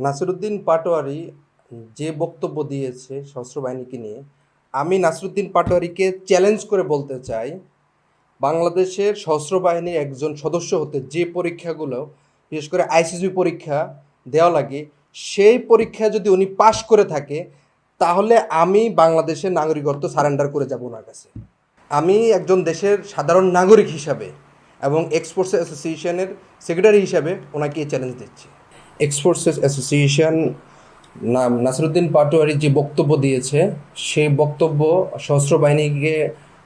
নাসিরুদ্দিন পাটোয়ারি যে বক্তব্য দিয়েছে সশস্ত্র বাহিনীকে নিয়ে, আমি নাসিরুদ্দিন পাটোয়ারিকে চ্যালেঞ্জ করে বলতে চাই, বাংলাদেশের সশস্ত্র বাহিনীর একজন সদস্য হতে যে পরীক্ষাগুলো, বিশেষ করে আইসিসি পরীক্ষা দেওয়া লাগে, সেই পরীক্ষা যদি উনি পাশ করে থাকে, তাহলে আমি বাংলাদেশের নাগরিকত্ব সারেন্ডার করে যাব ওনার কাছে। আমি একজন দেশের সাধারণ নাগরিক হিসাবে এবং এক্সপোর্টস অ্যাসোসিয়েশনের সেক্রেটারি হিসাবে ওনাকে চ্যালেঞ্জ দিচ্ছি। এক্সপোর্টস অ্যাসোসিয়েশন নাসিরুদ্দিন পাটোয়ারি যে বক্তব্য দিয়েছে, সেই বক্তব্য সশস্ত্র বাহিনীকে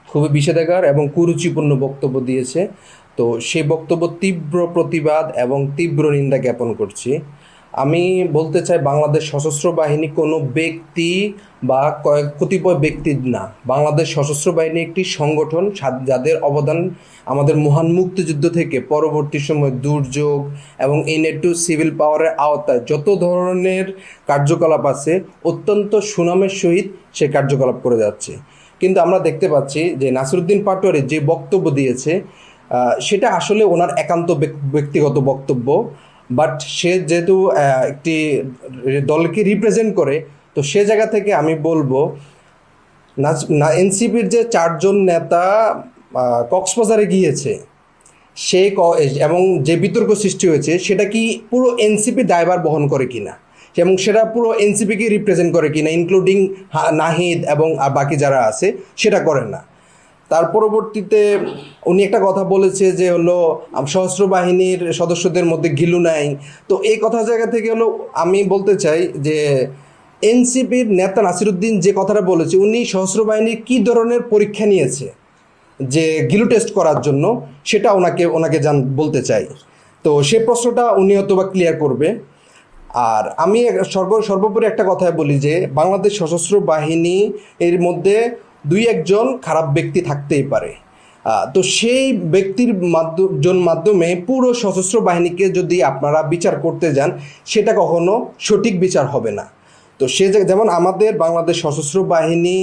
খুবই বিষেধাগার এবং কুরুচিপূর্ণ বক্তব্য দিয়েছে। তো সেই বক্তব্য তীব্র প্রতিবাদ এবং তীব্র নিন্দা জ্ঞাপন করছি। আমি বলতে চাই, বাংলাদেশ সশস্ত্র বাহিনী কোনো ব্যক্তি বা কতিপয় ব্যক্তির না, বাংলাদেশ সশস্ত্র বাহিনী একটি সংগঠন যাদের অবদান আমাদের মহান মুক্তিযুদ্ধ থেকে পরবর্তী সময় দুর্যোগ এবং ইনএটু সিভিল পাওয়ারের আওতায় যত ধরনের কার্যকলাপ আছে, অত্যন্ত সুনামের সহিত সে কার্যকলাপ করে যাচ্ছে। কিন্তু আমরা দেখতে পাচ্ছি যে নাসিরুদ্দিন পাটোয়ারি যে বক্তব্য দিয়েছে, সেটা আসলে ওনার একান্ত ব্যক্তিগত বক্তব্য। বাট সে যেহেতু একটি দলকে রিপ্রেজেন্ট করে, তো সে জায়গা থেকে আমি বলবো, এনসিপির যে 4 জন নেতা কক্সবাজারে গিয়েছে, সেই এবং যে বিতর্ক সৃষ্টি হয়েছে, সেটা কি পুরো এনসিপি দায়ভার বহন করে কিনা, এবং সেটা পুরো এনসিপিকে রিপ্রেজেন্ট করে কিনা, ইনক্লুডিং নাহিদ এবং বাকি যারা আছে, সেটা করে না। তার পরবর্তীতে উনি একটা কথা বলেছে যে হলো সশস্ত্র বাহিনীর সদস্যদের মধ্যে ঘিলু নাই। তো এই কথা জায়গা থেকে হলো আমি বলতে চাই যে এনসিপির নেতা নাসিরুদ্দিন যে কথাটা বলেছে, উনি সশস্ত্র বাহিনীর কী ধরনের পরীক্ষা নিয়েছে যে গিলু টেস্ট করার জন্য, সেটা ওনাকে বলতে চাই। তো সে প্রশ্নটা উনি হয়তো বা ক্লিয়ার করবে। আর আমি সর্বোপরি একটা কথাই বলি যে বাংলাদেশ সশস্ত্র বাহিনী এর মধ্যে 2-1 জন খারাপ ব্যক্তি থাকতেই পারে। তো সেই ব্যক্তির মাধ্যমে পুরো সশস্ত্র বাহিনীকে যদি আপনারা বিচার করতে যান, সেটা কখনো সঠিক বিচার হবে না। তো যেমন আমাদের বাংলাদেশ সশস্ত্র বাহিনী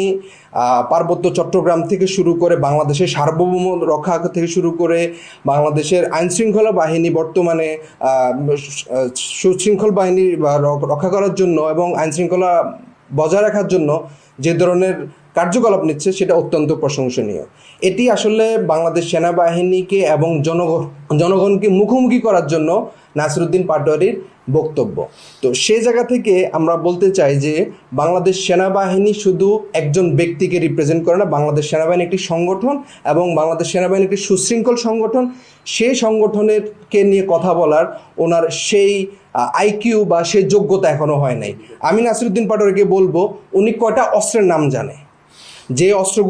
পার্বত্য চট্টগ্রাম থেকে শুরু করে বাংলাদেশের সার্বভৌম রক্ষা থেকে শুরু করে বাংলাদেশের আইনশৃঙ্খলা বাহিনী বর্তমানে সুশৃঙ্খল বাহিনী রক্ষা করার জন্য এবং আইনশৃঙ্খলা বজায় রাখার জন্য যে ধরনের কার্যকলাপ নিচ্ছে, সেটা অত্যন্ত প্রশংসনীয়। এটি আসলে বাংলাদেশ সেনাবাহিনীকে এবং জনগণকে মুখোমুখি করার জন্য নাসিরুদ্দিন পাটোয়ারির বক্তব্য। তো সেই জায়গা থেকে আমরা বলতে চাই যে বাংলাদেশ সেনাবাহিনী শুধু একজন ব্যক্তিকে রিপ্রেজেন্ট করে না, বাংলাদেশ সেনাবাহিনী একটি সংগঠন এবং বাংলাদেশ সেনাবাহিনী একটি সুশৃঙ্খল সংগঠন। সেই সংগঠনেরকে নিয়ে কথা বলার ওনার সেই আইকিউ বা সেই যোগ্যতা এখনও হয় নাই। আমি নাসিরুদ্দিন পাটোয়ারিকে বলবো, উনি কয়টা অস্ত্রের নাম জানে, যে অস্ত্র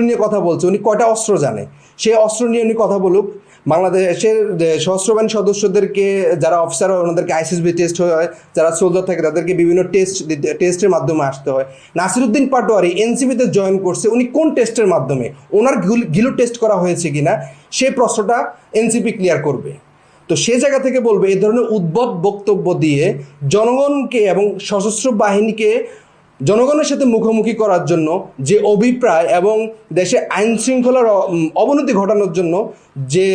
নিয়ে কথা বলছে, উনি কয়টা অস্ত্র জানে, সেই অস্ত্র নিয়ে উনি কথা বলুক। বাংলাদেশের সশস্ত্র বাহিনী সদস্যদেরকে যারা অফিসার হয়, ওনাদেরকে আইসিসবি টেস্ট হয়, যারা সোলজার থাকে তাদেরকে বিভিন্ন টেস্টের মাধ্যমে আসতে হয়। নাসিরুদ্দিন পাটোয়ারি এনসিপিতে জয়েন করছে, উনি কোন টেস্টের মাধ্যমে, ওনার গিলো টেস্ট করা হয়েছে কিনা, সেই প্রশ্নটা এনসিপি ক্লিয়ার করবে। তো সে জায়গা থেকে বলবে, এই ধরনের উদ্ভট বক্তব্য দিয়ে জনগণকে এবং সশস্ত্র বাহিনীকে জনগণের সাথে মুখোমুখি করার জন্য যে অভিপ্রায় এবং দেশে আইন শৃঙ্খলার অবনতি ঘটানোর জন্য যে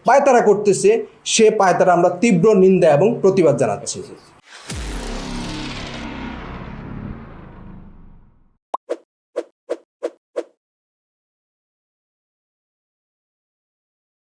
পায়তারা করতেছে, সে পায়তারা আমরা তীব্র নিন্দা এবং প্রতিবাদ জানাচ্ছি।